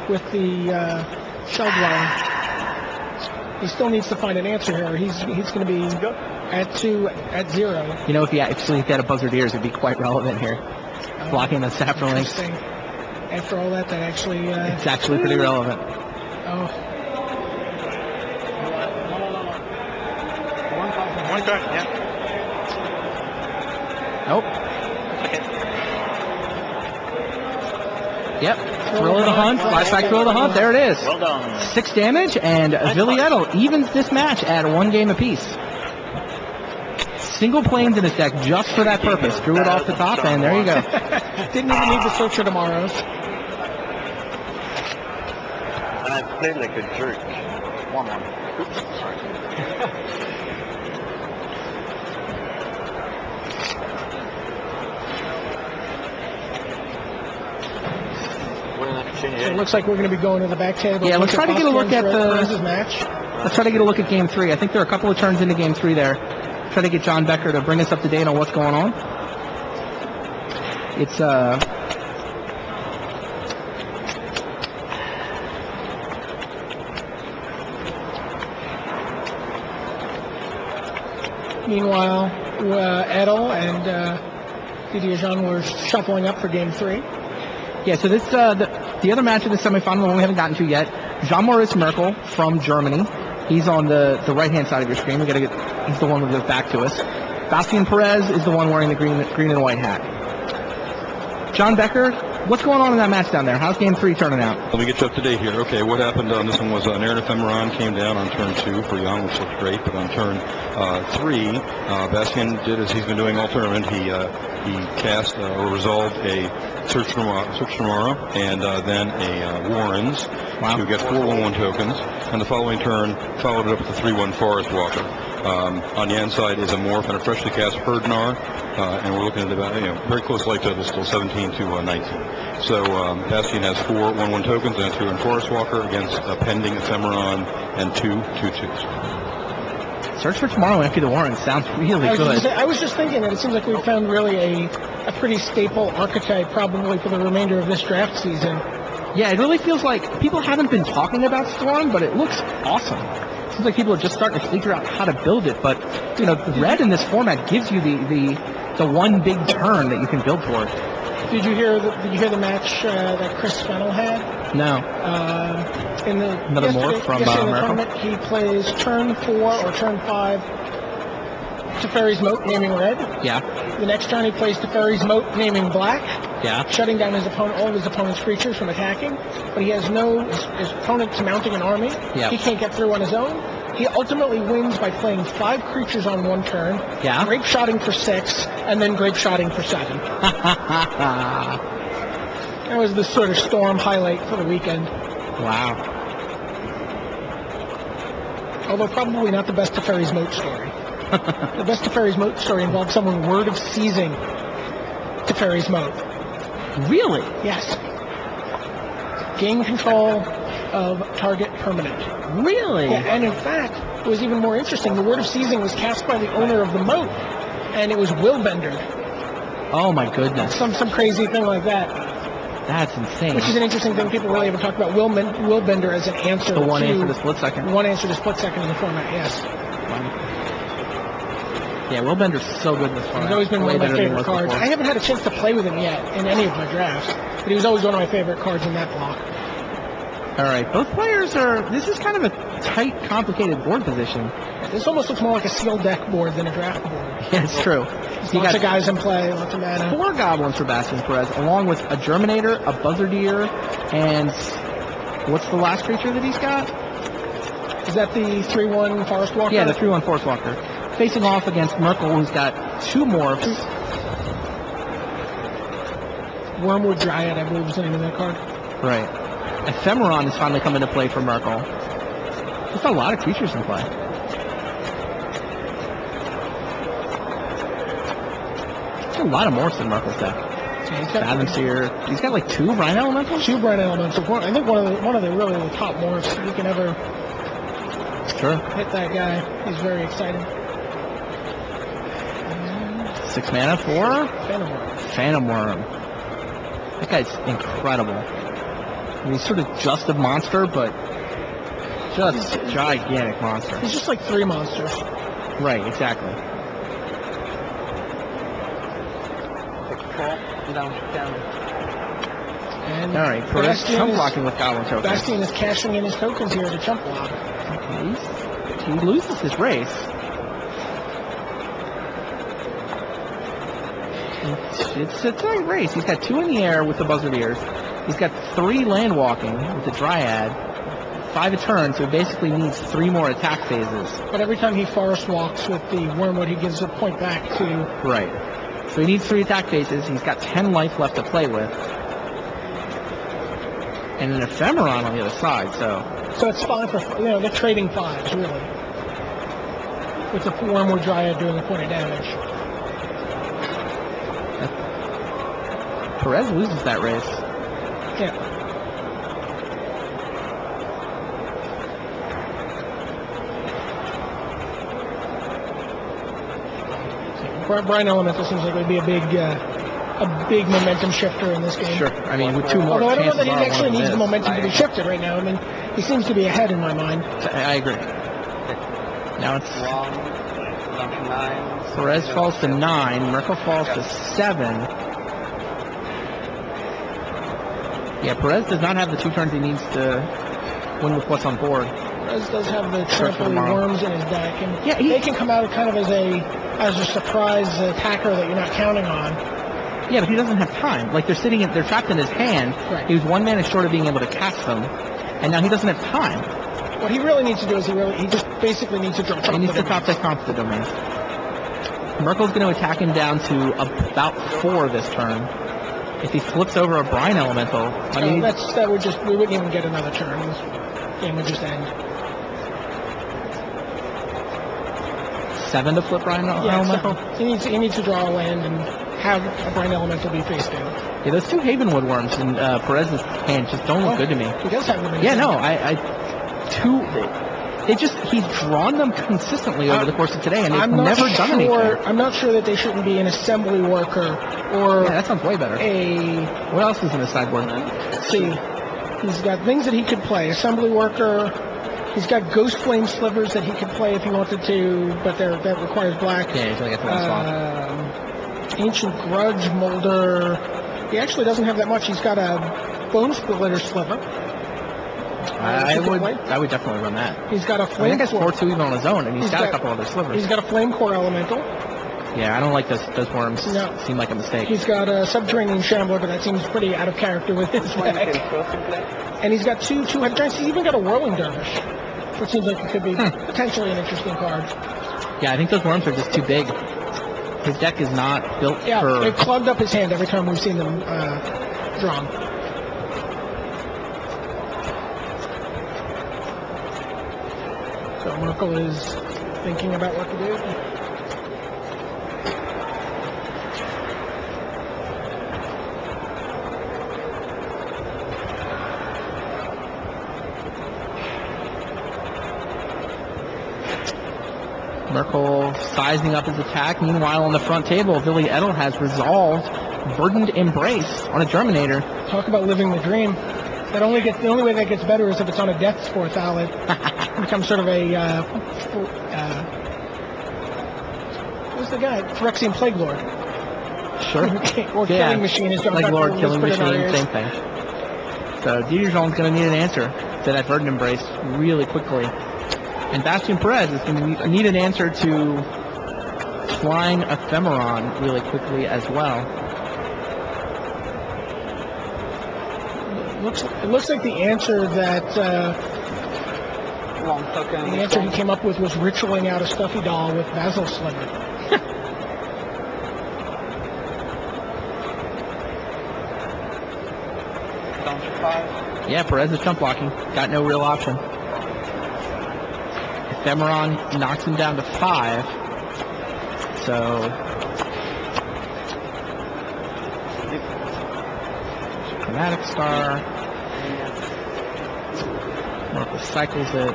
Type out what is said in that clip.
with the Shell Dweller. He still needs to find an answer here. He's going to be at 2 at 0. You know, if he actually had a Buzzard Ears, it'd be quite relevant here. Blocking the Saprolinks. After all that actually... it's actually pretty relevant. Oh. One card, yeah. Nope. Yep. Thrill of the Hunt. Flashback Thrill of the Hunt. There it is. Well done. 6 damage, and Vilietto evens this match at 1 game apiece. Single planes in his deck just for that purpose. Drew it off the top, and there you go. Didn't even need to search for tomorrows. And I played like a jerk. 1-1. Oops, sorry. So it looks like we're going to be going to the back table. Yeah, let's try to get a look at the match. Let's try to get a look at Game 3. I think there are a couple of turns into Game 3 there. Try to get John Becker to bring us up to date on what's going on. It's Meanwhile, Edel and Didier Jean were shuffling up for Game 3. Yeah, so this the other match in the semifinal one we haven't gotten to yet. Jean-Maurice Merkel from Germany. He's on the right-hand side of your screen. He's the one with the back to us. Bastian Perez is the one wearing the green and white hat. John Becker, what's going on in that match down there? How's Game 3 turning out? Let me get you up to date here. Okay, what happened on this one was Nairn Ephemeron came down on turn 2 for Young, which looked great, but on turn 3, Bastian did as he's been doing all tournament. He cast or resolved a Search for Mara and then a Warrens to get 4 1/1 tokens, and the following turn followed it up with a 3/1 Forest Walker. On Jan's side is a Morph and a freshly cast Herdnar, and we're looking at about very close life total, still 17 to 19. So Bastian has 4 1/1 tokens and a 3/1 Forest Walker against a pending Ephemeron and 2 2/2s. Search for Tomorrow after the Warrens sounds really good. I was just thinking that it seems like we found really a pretty staple archetype probably for the remainder of this draft season. Yeah, it really feels like people haven't been talking about Storm, but it looks awesome. It seems like people are just starting to figure out how to build it, but red in this format gives you the one big turn that you can build for it. Did you hear the match that Chris Fennell had? No. In the another Morph from tournament, he plays turn 4 or turn 5 Teferi's Moat, naming red. Yeah. The next turn he plays Teferi's Moat, naming black. Yeah. Shutting down all of his opponent's creatures from attacking, but he has his opponent's mounting an army. Yeah. He can't get through on his own. He ultimately wins by playing 5 creatures on one turn. Yeah. Grape shotting for 6, and then grape shotting for 7. That was the sort of Storm highlight for the weekend. Wow. Although probably not the best Teferi's Moat story. The best Teferi's Moat story involved someone word of seizing Teferi's Moat. Really? Yes. Gain control of target permanent. Really? Yeah, and in fact, it was even more interesting. The word of seizing was cast by the owner of the moat, and it was Willbender. Oh my goodness. Some crazy thing like that. That's insane. Which is an interesting thing people really haven't talked about. Willbender as an answer. The one answer to split second. One answer to split second in the format, yes. Yeah, Willbender's so good in this format. He's always been one of my favorite cards. I haven't had a chance to play with him yet in any of my drafts, but he was always one of my favorite cards in that block. All right, both players this is kind of a tight, complicated board position. This almost looks more like a sealed deck board than a draft board. Yeah, it's true. Lots of guys in play, lots of mana. 4 goblins for Bastian Perez, along with a Germinator, a Buzzardier, and what's the last creature that he's got? Is that the 3/1 Forest Walker? Yeah, the 3/1 Forest Walker. Facing off against Merkel, who's got 2 morphs. Wormwood Dryad, I believe, is the name of that card. Right. Ephemeron is finally coming to play for Merkel. There's a lot of creatures in play. There's a lot of morphs in Merkel's deck. Fathom Seer. He's got like 2 Brine Elementals? 2 Brine Elementals. I think one of the really the top morphs you can ever hit that guy. He's very exciting. 6 mana for Phantom Worm. Phantom Worm. That guy's incredible. I mean, he's sort of just a monster, but just a gigantic monster. He's just like 3 monsters. Right, exactly. And All right, Perez Bastian chump is- blocking with Goblin Token. Bastian is cashing in his tokens here to chump block. He loses his race. It's a tight race. He's got 2 in the air with the buzzard ears. He's got 3 land walking with the Dryad. 5 a turn, so he basically needs 3 more attack phases. But every time he forest walks with the Wormwood, he gives a point back to... Right. So he needs 3 attack phases. He's got 10 life left to play with. And an Ephemeron on the other side, so... So it's 5 for... they're trading 5s, really. With the Wormwood Dryad doing a point of damage. Perez loses that race. Yeah. Brian Elemental seems like it would be a big momentum shifter in this game. Sure. I mean, with 2 more Although I don't know chances that he are one actually of them needs the is. momentum to be shifted right now. I mean, he seems to be ahead in my mind. I agree. Now it's 9. Perez falls to 9. Merkel falls to 7. Yeah, Perez does not have the 2 turns he needs to win with what's on board. Perez does have the Search for trample tomorrow. worms in his deck, and Yeah, they can come out kind of as a surprise attacker that you're not counting on. Yeah, but he doesn't have time. Like they're trapped in his hand. Right. He was 1 mana short of being able to cast them, and now he doesn't have time. What he really needs to do is he just basically needs to draw. He needs to top deck comp to the domain. Merkel's going to attack him down to about 4 this turn. If he flips over a Brine Elemental, I mean, we wouldn't even get another turn. This game would just end. 7 to flip Brine Elemental. So he needs to draw a land and have a Brine Elemental be face down. Yeah, those 2 Havenwood worms in Perez's hand just don't look good to me. He does have them in his Yeah, hand. He's drawn them consistently over the course of today, and they've I'm not never done anything. I'm not sure that they shouldn't be an assembly worker or Yeah, that sounds way better. What else is in the sideboard? let's see. He's got things that he could play. Assembly worker. He's got Ghost Flame Slivers that he could play if he wanted to, but that requires black. Yeah, he's only got 1 swap. Ancient Grudge Molder. He actually doesn't have that much. He's got a Bone Splitter Sliver. I would definitely run that. He's got a I think Flame that's Core. 4-2 even on his own, and he's got a couple other slivers. He's got a Flame Core Elemental. Yeah, I don't like those worms. No. Seem like a mistake. He's got a Subterranean Shambler, but that seems pretty out of character with his deck. And he's got 2 two-headed giants. He's even got a Whirling Dervish, which seems like it could be potentially an interesting card. Yeah, I think those worms are just too big. His deck is not built Yeah, for... they've clogged up his hand every time we've seen them drawn. So Merkel is thinking about what to do. Merkel sizing up his attack. Meanwhile, on the front table, Billy Edel has resolved Burdened Embrace on a Germinator. Talk about living the dream. The only way that gets better is if it's on a Death Spore Thallid. It becomes sort of a who's the guy? Phyrexian Plague Lord. Sure. Or Killing Machine is Plague Lord, Killing Machine, same thing. So Dijon's going to need an answer to that Burden Embrace really quickly. And Bastian Perez is going to need an answer to Flying Ephemeron really quickly as well. It looks like the answer that he came up with was ritualing out a stuffy doll with Basil Sliver. Yeah, Perez is chump blocking. Got no real option. Ephemeron knocks him down to 5. So Chromatic Star. Merkel cycles it.